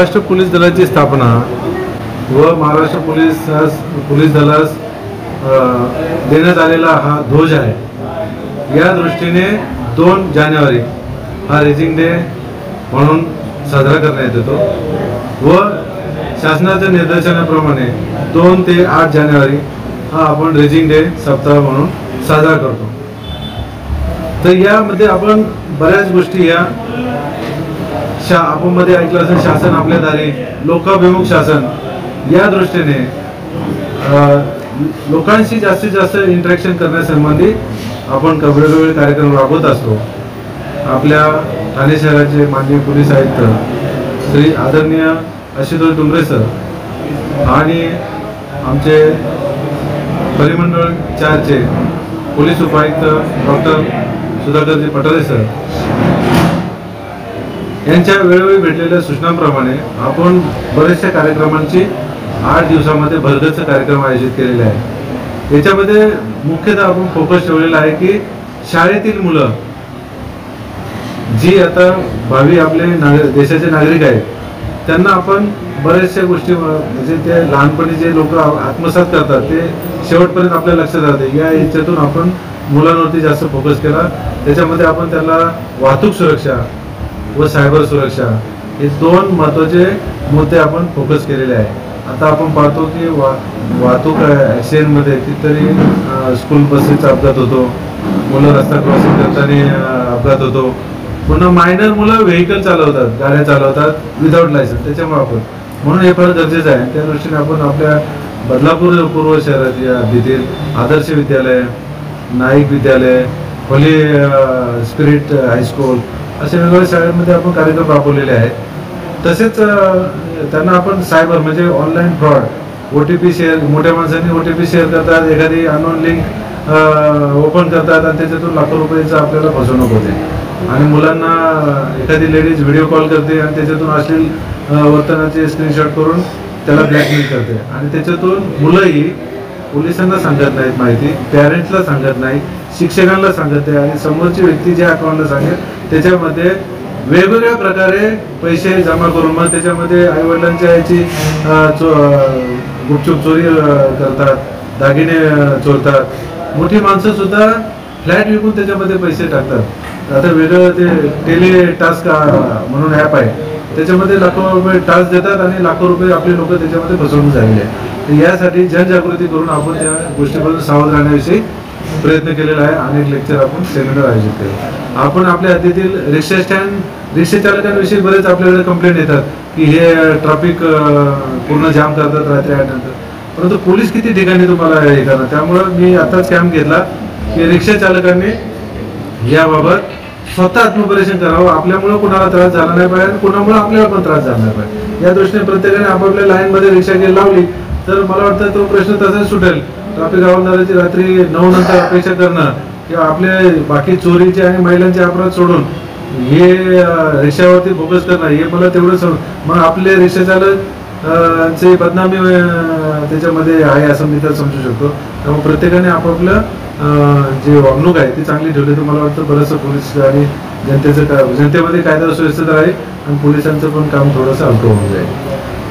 Maharashtra police दलाची स्थापना व महाराष्ट्र पोलीस दलास देण्यात आलेला हा ध्वज आहे. या दृष्टीने 2 जानेवारी हा रेजिंग डे म्हणून साजरा करण्यात येतो व शासनाच्या निर्देशनाप्रमाणे 2 ते 8 जानेवारी हा आपण रेजिंग डे सप्ताह म्हणून साजरा करतो. तर यामध्ये आपण बऱ्याच गोष्टी या आपण मध्ये ऐकलं असेल, शासन आपल्या दारी, लोकाभिमुख शासन. या दृष्टीने लोकांशी जास्तीत जास्त इंटरॅक्शन करण्यासंबंधी आपण वेगवेगळे कार्यक्रम राबवत असतो. आपल्या ठाणे शहराचे माननीय पोलीस आयुक्त श्री आदरणीय आशुतोष डुमरे सर आणि आमचे परिमंडळ 4चे पोलीस उपायुक्त डॉक्टर सुधाकरजी पटारे सर यांच्या वेळोवेळी भेटलेल्या सूचनांप्रमाणे आपण बऱ्याचशा कार्यक्रमांची 8 दिवसामध्ये भरगच्च कार्यक्रम आयोजित केलेले आहे. याच्यामध्ये मुख्यतः आपण फोकस ठेवलेला आहे की शाळेतील मुलं जी आता भावी आपले देशाचे नागरिक आहेत त्यांना आपण बऱ्याचशा गोष्टी म्हणजे ते लहानपणी जे लोक आत्मसात करतात ते शेवटपर्यंत आपल्या लक्षात राहते. या याच्यातून आपण मुलांवरती जास्त फोकस केला. त्याच्यामध्ये आपण त्यांना वाहतूक सुरक्षा व सायबर सुरक्षा हे 2 महत्त्वाचे मुद्दे आपण फोकस केलेले आहे. आता आपण पाहतो की वाहतूक ॲक्सिडेंटमध्ये कितीतरी स्कूल बसेसचा अपघात होतो, मुलं रस्ता क्रॉसिंग करताना अपघात होतो, पुन्हा मायनर मुलं व्हेकल चालवतात, गाड्या चालवतात विदाऊट लायसन्स. त्याच्यामुळे आपण म्हणून हे फार गरजेचं आहे. त्या दृष्टीने आपण आपल्या बदलापूर पूर्व शहरात या हद्दीतील आदर्श विद्यालय, नाईक विद्यालय, होली स्पिरिट हायस्कूल अशा वेगवेगळ्या शाळांमध्ये आपण कार्यक्रम राबवलेले आहेत. तसेच त्यांना आपण सायबर म्हणजे ऑनलाईन फ्रॉड, OTP शेअर, मोठ्या माणसांनी OTP शेअर करतात, एखादी अननोन लिंक ओपन करतात आणि त्याच्यातून लाखो रुपयाचं आपल्याला फसवणूक होते. आणि मुलांना एखादी लेडीज व्हिडिओ कॉल करते आणि त्याच्यातून अश्लील वर्तनाचे स्क्रीनशॉट करून त्याला ब्लॅकमेल करते. आणि त्याच्यातून मुलंही पोलिसांना सांगत नाहीत माहिती, पॅरेंट्सला सांगत नाही, शिक्षकांना सांगत नाही आणि समोरची व्यक्ती ज्या अकाउंटला सांगेल त्याच्यामध्ये वेगवेगळ्या प्रकारे पैसे जमा करून मग त्याच्यामध्ये आईवडिलांच्या याची गुपचूप चोरी करतात, दागिने चोरतात. मोठी माणसं सुद्धा फ्लॅट विकून त्याच्यामध्ये पैसे टाकतात. आता वेगळं ते टेली टास्क म्हणून ॲप आहे, त्याच्यामध्ये लाखो रुपये टास्क देतात आणि लाखो रुपये आपले लोक त्याच्यामध्ये फसवणूक झालेले आहे. तर यासाठी जनजागृती करून आपण त्या गोष्टीपासून सावध राहण्याविषयी प्रयत्न केलेला आहे. अनेक लेक्चर आपण सेमिनार आयोजित केले. आपण आपल्या हद्दीतील रिक्षा चालकांविषयी बरेच आपल्याकडे कंप्लेंट येतात की हे ट्रॅफिक पूर्ण जाम करतात रात्री 8 नंतर, परंतु पोलीस किती ठिकाणी तुम्हाला हे करणार. त्यामुळं मी आताच कॅम्प घेतला की रिक्षा चालकांनी याबाबत स्वतः आत्मपरीक्षण करावं. आपल्यामुळं कुणाला त्रास झाला नाही पाहिजे, कुणामुळे आपल्याला पण त्रास झाला नाही पाहिजे. या दृष्टीने प्रत्येकाने आपापल्या लाईनमध्ये रिक्षा लावली तर मला वाटतं तो प्रश्न तसाच सुटेल. ट्रॅफिक हवालदाराची रात्री 9 नंतर अपेक्षा करणं किंवा आपले बाकी चोरीचे आणि महिलांचे अपराध सोडून हे रिक्षावरती फोकस करणं हे मला तेवढं मग आपले रिक्षा चालक चे बदनामी त्याच्यामध्ये आहे असं मी तर समजू शकतो. त्यामुळे प्रत्येकाने आपापलं जे वागणूक आहे ती चांगली ठेवली तर मला वाटतं बरंचसं पोलीस आणि जनतेमध्ये कायदा सुव्यवस्था राहील आणि पोलिसांचं पण काम थोडंसं हलकं होऊन जाईल.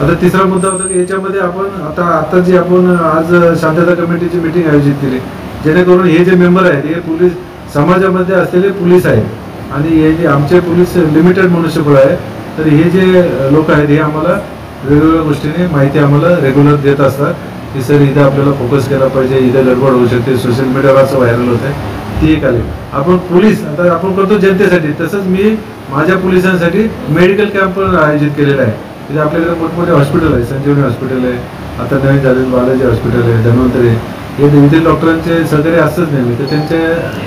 आता तिसरा मुद्दा होता की याच्यामध्ये आपण आता जी आपण आज शांतता कमिटीची मीटिंग आयोजित केली जेणेकरून हे जे मेंबर आहेत हे पोलीस समाजामध्ये असलेले पोलीस आहेत आणि हे जे आमचे पोलीस लिमिटेड मनुष्यबळ आहे. तर हे जे लोक आहेत हे आम्हाला वेगवेगळ्या गोष्टीने माहिती आम्हाला रेग्युलर देत असतात की सर इथं आपल्याला फोकस केला पाहिजे, इथं गडबड होऊ शकते, सोशल मीडियावर असं व्हायरल होत आहे. ती एक आली. आपण पोलीस आता आपण करतो जनतेसाठी, तसंच मी माझ्या पोलिसांसाठी मेडिकल कॅम्प आयोजित केलेला आहे. तिथे आपल्याकडे मोठमोठे हॉस्पिटल आहे, संजीवनी हॉस्पिटल आहे, आता नवीन झालेलं बालाजी हॉस्पिटल आहे, धन्वंतरी हे इथे डॉक्टरांचे सहकार्य असतंच नेहमी. तर त्यांच्या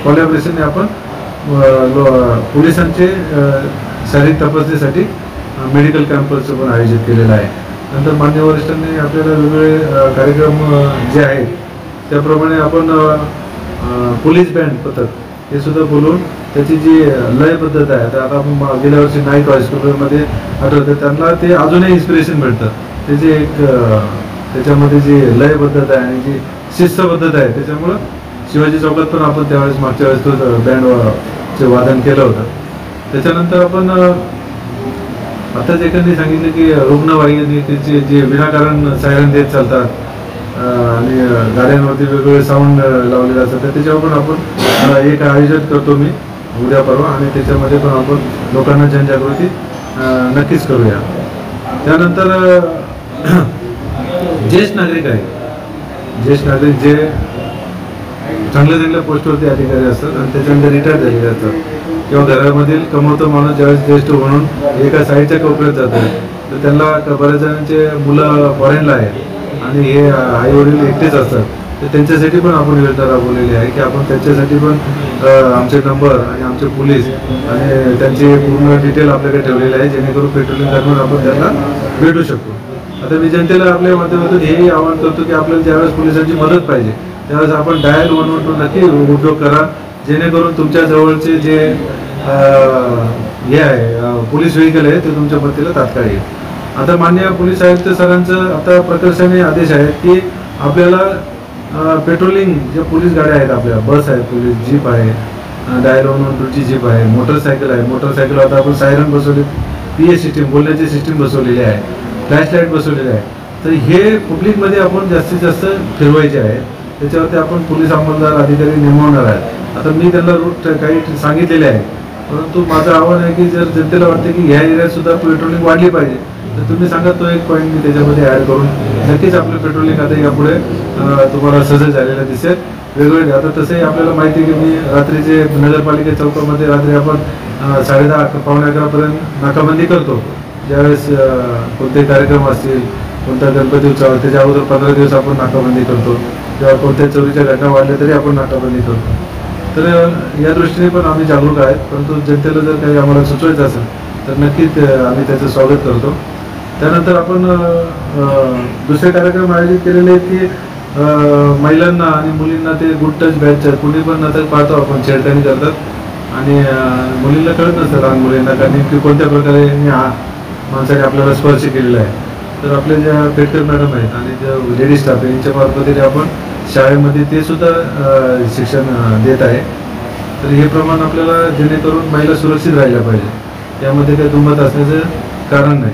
कोलॅबरेशनने आपण पोलिसांचे शारीरिक तपासणीसाठी मेडिकल कॅम्पचं पण आयोजित केलेलं आहे. नंतर मान्य वरिष्ठांनी आपल्याला वेगवेगळे कार्यक्रम जे आहेत त्याप्रमाणे आपण पोलीस बँड पथक हे सुद्धा बोलून त्याची जी लय पद्धत आहे आता आपण गेल्या वर्षी नाईक हायस्कूलमध्ये आठवतं त्यांना ते अजूनही इन्स्पिरेशन भेटतं. त्याची एक त्याच्यामध्ये जी लय पद्धत आहे आणि जी शिस्त पद्धत आहे त्याच्यामुळं शिवाजी चौकात पण आपण त्यावेळेस मागच्या वेळेस तो बँडचे वादन केलं होतं. त्याच्यानंतर आपण आताच एखादी सांगितलं की रुग्णवाहिनीचे जे विनाकारण सायरन देत चालतात आणि गाड्यांवरती वेगवेगळे साऊंड लावलेले असतात, तर त्याच्यावर पण आपण एक आयोजन करतो मी उद्या परवा, आणि त्याच्यामध्ये पण आपण लोकांना जनजागृती नक्कीच करूया. त्यानंतर ज्येष्ठ नागरिक आहेत, ज्येष्ठ नागरिक जे चांगल्या चांगल्या पोस्टवरती अधिकारी असतात आणि त्याच्यानंतर रिटायर झालेले असतात किंवा घरामधील कमवतो माणूस ज्यावेळेस ज्येष्ठ म्हणून एका साईडच्या कोपऱ्यात जातात, तर त्यांना बऱ्याच जणांचे मुलं फॉरेनला आहेत आणि हे आईवडील एकटेच असतात, तर त्यांच्यासाठी पण आपण योजना राबवलेली आहे की आपण त्यांच्यासाठी पण आमचे नंबर आणि आमचे पोलीस आणि त्यांचे पूर्ण डिटेल आपल्याकडे ठेवलेले आहे, जेणेकरून पेट्रोलिंग दरम्यान आपण त्यांना भेटू शकतो. आता मी जनतेला आपल्या माध्यमातून हेही आवाहन करतो की आपल्याला ज्यावेळेस पोलिसांची मदत पाहिजे त्यावेळेस आपण डायल 112 नक्की उपयोग करा, जेणेकरून तुमच्या जवळचे जे हे आहे पोलीस व्हेकल आहे ते तुमच्या मदतीला तात्काळ येईल. आता माननीय पोलीस आयुक्त सरांचं आता प्रकर्षाने आदेश आहे की आपल्याला पेट्रोलिंग ज्या पोलीस गाड्या आहेत, आपल्या बस आहेत, पोलीस जीप आहे, डायल 112ची जीप आहे, मोटरसायकल आहे, मोटरसायकल आता आपण सायरन बसवले, PA सिस्टीम बोलण्याची सिस्टीम बसवलेली आहे, फ्लॅशलाईट बसवलेले आहे, तर हे पब्लिकमध्ये आपण जास्तीत जास्त फिरवायचे आहे. त्याच्यावरती आपण पोलीस अंमलदार अधिकारी नेमवणार आहेत. आता मी त्यांना रूट काही सांगितलेले आहे, परंतु माझं आव्हान आहे की जर जनतेला वाटते की ह्या एरियात सुद्धा पेट्रोलिंग वाढली पाहिजे, तर तुम्ही सांगा तो एक पॉईंट मी त्याच्यामध्ये ॲड करून नक्कीच आपलं पेट्रोलिंग आता यापुढे तुम्हाला सहज झालेलं दिसेल. वेगवेगळे आता तसंही आपल्याला माहिती आहे की मी रात्रीचे नगरपालिका चौकामध्ये रात्री आपण 10:30 पावणे 11पर्यंत नाकाबंदी करतो. ज्यावेळेस कोणते कार्यक्रम असतील, कोणता गणपती उत्सव, त्याच्या अगोदर 15 दिवस आपण नाकाबंदी करतो, किंवा कोणत्या चोरीच्या घटना वाढल्या तरी आपण नाकाबंदी करतो. तर या दृष्टीने पण आम्ही जागरूक आहेत, परंतु जनतेला जर काही आम्हाला सुचवायचं असेल तर नक्कीच आम्ही त्याचं स्वागत करतो. त्यानंतर आपण दुसरे कार्यक्रम आयोजित केलेले आहेत की महिलांना आणि मुलींना ते गुड टच बॅच कुणी पण आता पाहतो आपण छेडखानी करतात आणि मुलींना कळत नसतं, लहान मुलींना का नेमकी कोणत्या प्रकारे माणसाने आपल्याला स्पर्श केलेला आहे. तर आपल्या ज्या पेटकर मॅडम आहेत आणि ज्या लेडीज स्टाफ आहे यांच्या मार्फतीने आपण शाळेमध्ये ते सुद्धा शिक्षण देत आहे. तर हे प्रमाण आपल्याला जेणेकरून महिला सुरक्षित राहिल्या पाहिजे, त्यामध्ये काही दुमत असण्याचं कारण नाही.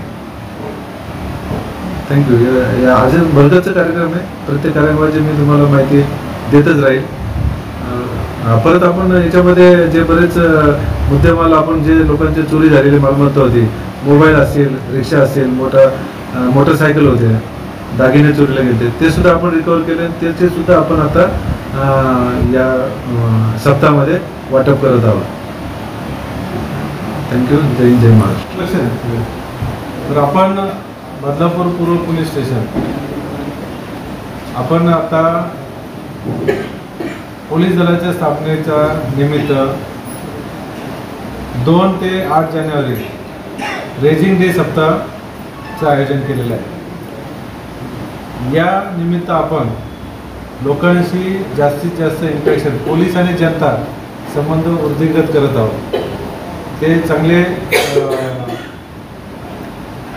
थँक्यू. या अजून भरगतचा कार्यक्रम आहे, प्रत्येक कार्यक्रमाची मी तुम्हाला माहिती देतच राहील. परत आपण याच्यामध्ये जे बरेच मुद्देमाल आपण जे लोकांची चोरी झालेली मालमत्ता होती, मोबाईल असतील, रिक्षा असतील, मोटरसायकल होते, दागिने चोरीला गेले, ते सुद्धा आपण रिकवर केले. ते सुद्धा आपण आता या सप्ताहामध्ये वाटप करत आहोत. थँक्यू. जय हिंद, जय महाराष्ट्र. तर आपण बदलापूर पूर्व पोलीस स्टेशन आपण आता पोलीस दलाच्या स्थापनेच्या निमित्त 2 ते 8 जानेवारी रेजिंग डे सप्ताहाचं आयोजन केलेलं आहे. या निमित्त आपण लोकांशी जास्तीत जास्त इंटरॅक्शन, पोलीस आणि जनता संबंध वृद्धिंगत करत आहोत. ते चांगले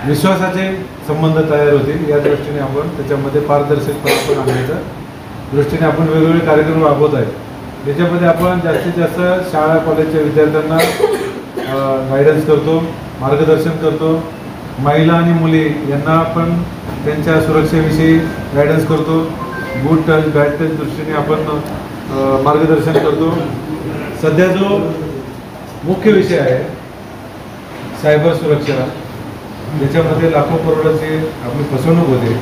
विश्वासाचे संबंध तयार होतील या दृष्टीने आपण त्याच्यामध्ये पारदर्शकपणा पण आणण्याच्या दृष्टीने आपण वेगवेगळे कार्यक्रम राबवत आहे. त्याच्यामध्ये आपण जास्तीत जास्त शाळा कॉलेजच्या विद्यार्थ्यांना गायडन्स करतो, मार्गदर्शन करतो. महिला आणि मुली यांना आपण त्यांच्या सुरक्षेविषयी गायडन्स करतो. गुड टच बॅड टच दृष्टीने आपण मार्गदर्शन करतो. सध्या जो मुख्य विषय आहे सायबर सुरक्षा, ज्याच्यामध्ये लाखो करोडाची आपली फसवणूक होते,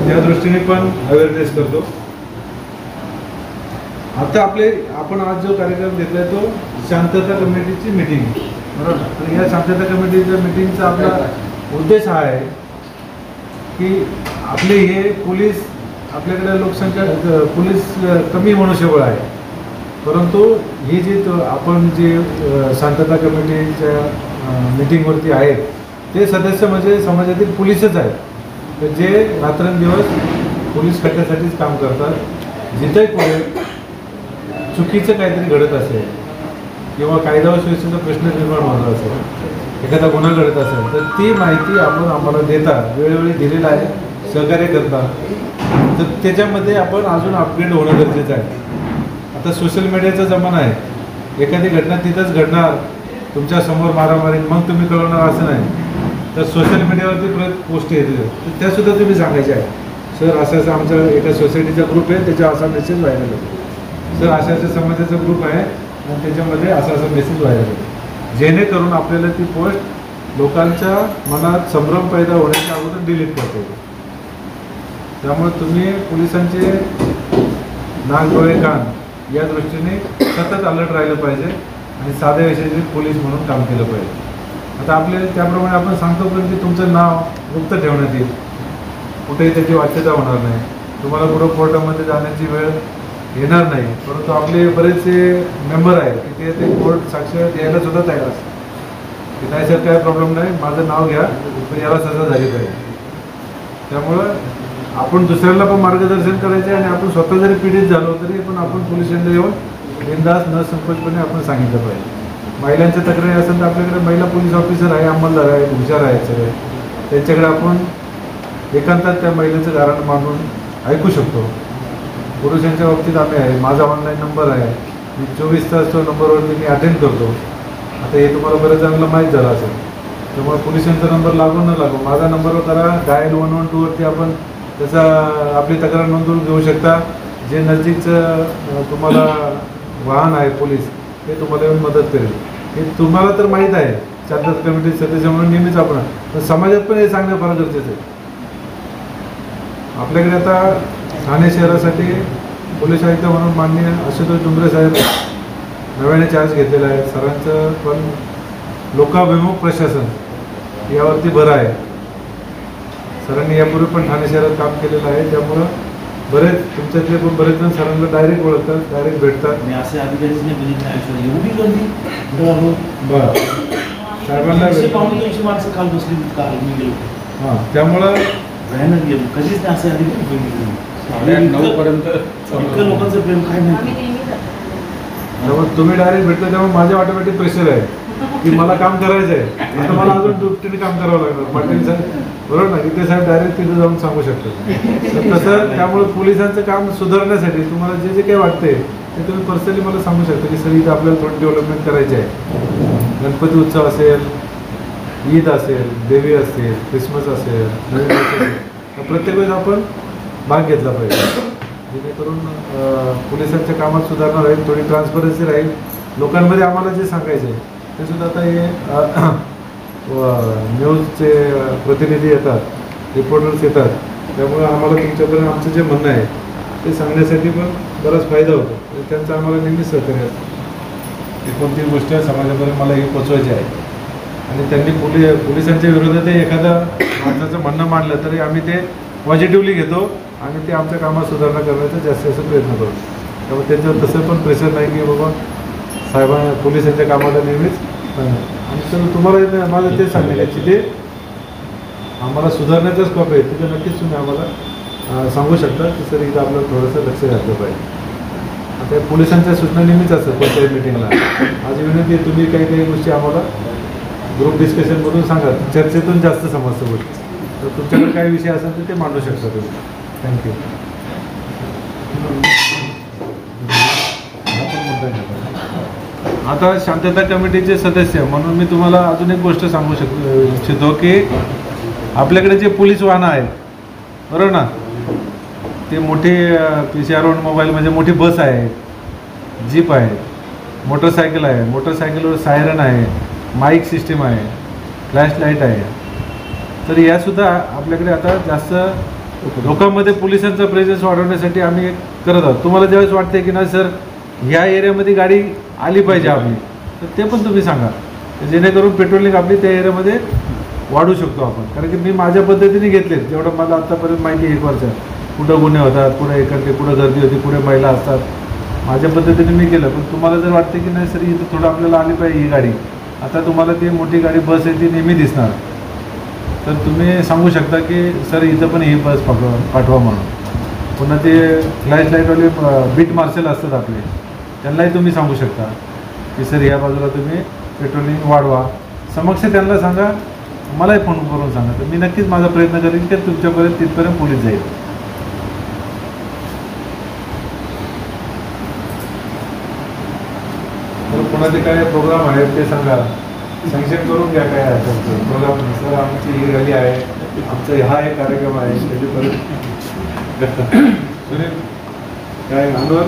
त्या दृष्टीने पण अवेअरनेस करतो. आता आपण आज जो कार्यक्रम घेतलाय तो शांतता कमिटीची मीटिंग, बरोबर. तर या शांतता कमिटीच्या मीटिंगचा आपला उद्देश हा आहे की आपले हे पोलीस, आपल्याकडे लोकसंख्या पोलीस कमी मनुष्यबळ आहे, परंतु ही जी आपण जी शांतता कमिटीच्या मीटिंगवरती आहेत ते सदस्य म्हणजे समाजातील पोलीसच आहेत, तर जे रात्रंदिवस पोलीस खात्यासाठीच काम करतात. जिथे कोणी चुकीचं काहीतरी घडत असेल किंवा कायदा व सुव्यवस्थेचा प्रश्न निर्माण होत असेल, एखादा गुन्हा घडत असेल, तर ती माहिती आपण आम्हाला देता, वेळोवेळी दिलेलं आहे, सहकार्य करता. तर त्याच्यामध्ये आपण अजून अपग्रेड होणं गरजेचं आहे. आता सोशल मीडियाचा जमाना आहे, एखादी घटना तिथंच घडणार, तुमच्या समोर मारामारी, मग तुम्ही कळवणार असं नाही. तर सोशल मीडियावरती परत पोस्ट येते तर त्यासुद्धा तुम्ही सांगायचे आहे. सर असं असं आमचा एका सोसायटीचा ग्रुप आहे त्याच्यावर असा मेसेज व्हायरल होतो. सर अशा अशा समाजाचा ग्रुप आहे आणि त्याच्यामध्ये असा असा मेसेज व्हायरल होतो. जेणेकरून आपल्याला ती पोस्ट लोकांच्या मनात संभ्रम पैदा होण्याच्या अगोदर डिलीट करता येते. त्यामुळे तुम्ही पोलिसांचे नाक डोळे कान या दृष्टीने सतत अलर्ट राहिलं पाहिजे आणि साध्या विषयाचे पोलीस म्हणून काम केलं पाहिजे. आता आपले त्याप्रमाणे आपण सांगतो पण की तुमचं नाव गुप्त ठेवण्यात येईल, कुठेही त्याची वाच्यता होणार नाही, तुम्हाला पुढं कोर्टामध्ये जाण्याची वेळ येणार नाही. परंतु आपले बरेचसे मेंबर आहेत की ते कोर्ट साक्ष द्यायला सुद्धा तयार असतात की नाही सर काय प्रॉब्लेम नाही, माझं नाव घ्या पण याला सजा झाली पाहिजे. त्यामुळं आपण दुसऱ्याला पण मार्गदर्शन करायचे आणि आपण स्वतः जरी पीडित झालो तरी पण आपण पोलीस स्टेशनला येऊन बिनधास्त न संकोचपणे आपण सांगितलं पाहिजे. महिलांच्या तक्रारी असेल तर आपल्याकडे महिला पोलीस ऑफिसर आहे, अंमलदार आहे, हुशार आहेत सगळे, त्यांच्याकडे आपण एकांतात त्या महिलेचं कारण मांडून ऐकू शकतो. पुरुषांच्या बाबतीत आम्ही आहे, माझा ऑनलाईन नंबर आहे, मी 24 तास तो नंबरवरती मी अटेंड करतो. आता हे तुम्हाला बरेच जणांना माहीत झालं असेल. त्यामुळे पोलिसांचा नंबर लागू न लागू माझा नंबरवर करा, डायल 112वरती आपण त्याचा आपली तक्रार नोंदवून घेऊ शकता. जे नजीकचं तुम्हाला वाहन आहे पोलीस ते तुम्हाला येऊन मदत करेल. हे तुम्हाला तर माहीत आहे शांतता कमिटी सदस्य म्हणून नेहमीच आपण, पण समाजात पण हे सांगणं फार गरजेचं आहे. आपल्याकडे आता ठाणे शहरासाठी पोलीस आयुक्त म्हणून माननीय आशुतोष डुंगरे साहेब नव्याने चार्ज घेतलेला आहे. सरांचं पण लोकाभिमुख प्रशासन यावरती भर आहे. सरांनी यापूर्वी पण ठाणे शहरात काम केलेलं आहे. त्यामुळं बरेच तुमच्यातले पण बरेच जण सरांना डायरेक्ट ओळखतात, डायरेक्ट भेटतात. मी असे अधिकारीच नाही बघितले एवढी गर्दी. बरं साहेबांना माणसं काल बसली काल मी गेलो. हां त्यामुळं भयानक गेलो कधीच नाही असे अधिकारी बघितले. 9पर्यंत इतकं लोकांचं प्रेम काय नाही. त्यामुळे तुम्ही डायरेक्ट भेटलं त्यामुळे माझ्या ऑटोमॅटिक प्रेशर आहे की मला काम करायचं आहे. आता मला अजून दुपटीने काम करावं लागणार. पाटील साहेब बरोबर ना, इथे साहेब डायरेक्ट तिथे जाऊन सांगू शकतात. तर तसं त्यामुळे पोलिसांचं काम सुधारण्यासाठी तुम्हाला जे जे काही वाटते ते तुम्ही पर्सनली मला सांगू शकता की सर इथं आपल्याला थोडी डेव्हलपमेंट करायची आहे. गणपती उत्सव असेल, ईद असेल, देवी असेल, क्रिसमस असेल, नवीन वर्ष असेल, तर प्रत्येक वेळेस आपण भाग घेतला पाहिजे. जेणेकरून पोलिसांच्या कामात सुधारणा राहील, थोडी ट्रान्सपरन्सी राहील. लोकांमध्ये आम्हाला जे सांगायचं आहे ते सुद्धा आता हे न्यूजचे प्रतिनिधी येतात, रिपोर्टर्स येतात. त्यामुळे आम्हाला तुमच्यापर्यंत आमचं जे म्हणणं आहे ते सांगण्यासाठी पण बराच फायदा होतो. त्यांचं आम्हाला नेहमीच सहकार्य असतं की कोणतीही गोष्ट समाजापर्यंत मला हे पोचवायची आहे. आणि त्यांनी पोलिसांच्या विरोधात एखादं माणसाचं म्हणणं मांडलं तरी आम्ही ते पॉझिटिव्हली घेतो आणि ते आमच्या कामात सुधारणा करण्याचा जास्तीत जास्त प्रयत्न करतो. त्यामुळे त्यांच्यावर तसं पण प्रेशर नाही की बाबा साहेबांना पोलिसांच्या कामाला नेहमीच. आणि तर तुम्हाला माझं ते सांगण्याची ते आम्हाला सुधारण्याचा स्कोप आहे तिथे नक्कीच तुम्ही आम्हाला सांगू शकता की सर इथं आपल्याला थोडंसं लक्ष घातलं पाहिजे. आता पोलिसांच्या सूचना नेहमीच असतात कोणत्याही मिटिंगला. आज विनंती आहे तुम्ही काही काही गोष्टी आम्हाला ग्रुप डिस्कशनमधून सांगा, चर्चेतून जास्त समजतं गोष्टी. तर तुमच्याकडे काही विषय असेल तर ते मांडू शकता तुम्ही. थँक्यू. आता शांतता कमिटीचे सदस्य म्हणून मी तुम्हाला अजून एक गोष्ट सांगू इच्छितो की आपल्याकडे जे पोलीस वाहनं आहेत बरोबर ना, ते मोठे PCR मोबाईल म्हणजे मोठी बस आहे, जीप आहे, मोटरसायकल आहे, मोटरसायकलवर सायरन आहे, माईक सिस्टीम आहे, फ्लॅश लाईट आहे. तर यासुद्धा आपल्याकडे आता जास्त लोकांमध्ये पोलिसांचा प्रेझेन्स वाढवण्यासाठी आम्ही एक करत आहोत. तुम्हाला ज्यावेळेस वाटते की ना सर ह्या एरियामध्ये गाडी आली पाहिजे आपली, तर ते पण तुम्ही सांगा जेणेकरून पेट्रोलिंग आपली त्या एरियामध्ये वाढू शकतो आपण. कारण की मी माझ्या पद्धतीने घेतले जेवढं मला आत्तापर्यंत माहिती आहे 1 वर्षात, कुठं गुन्हे होतात, कुठं एखादी कुठं गर्दी होती, कुठे महिला असतात, माझ्या पद्धतीने मी केलं. पण तुम्हाला जर वाटते की नाही सर इथं थोडं आपल्याला आली पाहिजे ही गाडी, आता तुम्हाला ती मोठी गाडी बस आहे ती नेहमी दिसणार, तर तुम्ही सांगू शकता की सर इथं पण ही बस पाठवा म्हणून. पुन्हा ते फ्लॅश लाईटवाले बीट मार्शल असतात आपले, त्यांनाही तुम्ही सांगू शकता की सर या बाजूला तुम्ही पेट्रोलिंग वाढवा. समक्ष त्यांना सांगा, मलाही फोन करून सांगा. तर मी नक्कीच माझा प्रयत्न करेन की तुमच्यापर्यंत तिथपर्यंत पोलीस जाईल. तर पुन्हा ते काय प्रोग्राम आहेत ते सांगा. सँक्शन करून घ्या काय असेल ते. बघा सर आमची ही रॅली आहे, आमचा हा एक कार्यक्रम आहे, त्याची परत सुनील काय अनवर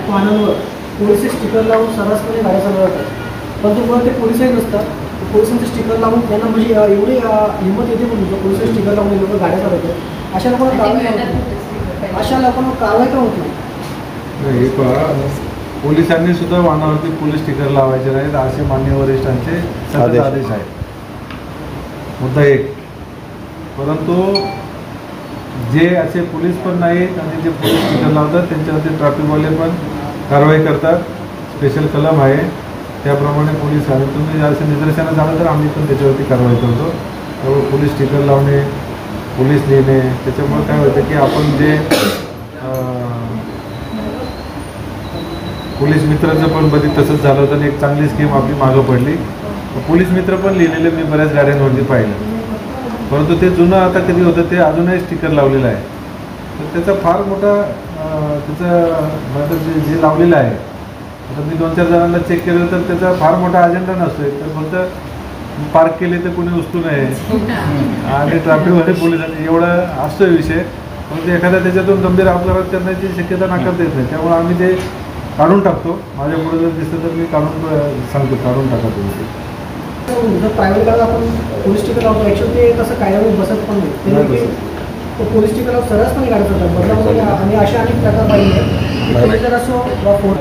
वाहनांवर पोलिस स्टिकर लावून सर्रासपणे गाड्या चालवतात, पण तुम्हाला ते पोलिसही नसतात. पोलिसांचे स्टिकर लावून त्यांना म्हणजे एवढी हिंमत येते म्हणून पोलिस स्टिकर लावून लोक गाड्या चालवतात. अशा लोकांना कारवाई होत नाही. अशा लोकांना कारवाई का होत नाही? नाही, हे पहा, पोलिसांनी सुद्धा वाहनावरती पोलीस स्टिकर लावायचे नाहीत असे माननीय वरिष्ठांचे सतत आदेश आहेत. मुद्दा एक. परंतु जे असे पोलीस पण नाहीत आणि जे पोलीस स्टिकर लावतात त्यांच्यावरती ट्रॅफिकवाले पण कारवाई करतात. स्पेशल कलम आहे त्याप्रमाणे पोलीस आहे. तुम्ही असे निदर्शनास आलं तर आम्ही पण त्याच्यावरती कारवाई करतो. त्यामुळे पोलीस स्टिकर लावणे, पोलीस लिहिणे, त्याच्यामुळे काय होतं की आपण जे पोलीस मित्राचं पण कधी तसंच झालं होतं आणि एक चांगली स्कीम आपली मागं पडली. पोलीस मित्र पण लिहिलेले मी बऱ्याच गाड्यांवरती पाहिलं. परंतु ते जुनं आता कधी होतं ते अजूनही स्टिकर लावलेलं आहे. तर त्याचा फार मोठा त्याचं जे लावलेलं आहे, आता मी 2-4 जणांना चेक केलं तर त्याचा फार मोठा अजेंडा नसतोय. तर फक्त पार्क केले तर कोणी उचलू नये आणि ट्रॅफिकमध्ये पोलिसांनी एवढं असतोय विषय. पण एखाद्या त्याच्यातून गंभीर अपघात करण्याची शक्यता नाकारता येत नाही. त्यामुळे आम्ही ते काढून टाकतो. माझ्या पुढे जर दिसतं तर मी काढून सांगतो काढून टाका तुम्ही. जर प्रायव्हेट गाडीला आपण पोलीस स्टिकर लावतो ॲक्च्युअली ते तसं कायद्यामध्ये बसत पण नाही. ते पोलीस स्टिकर लावून सर्रासपणे गाड्या चालतात बदलामध्ये आणि अशा अनेक प्रकार पाहिजे. फोर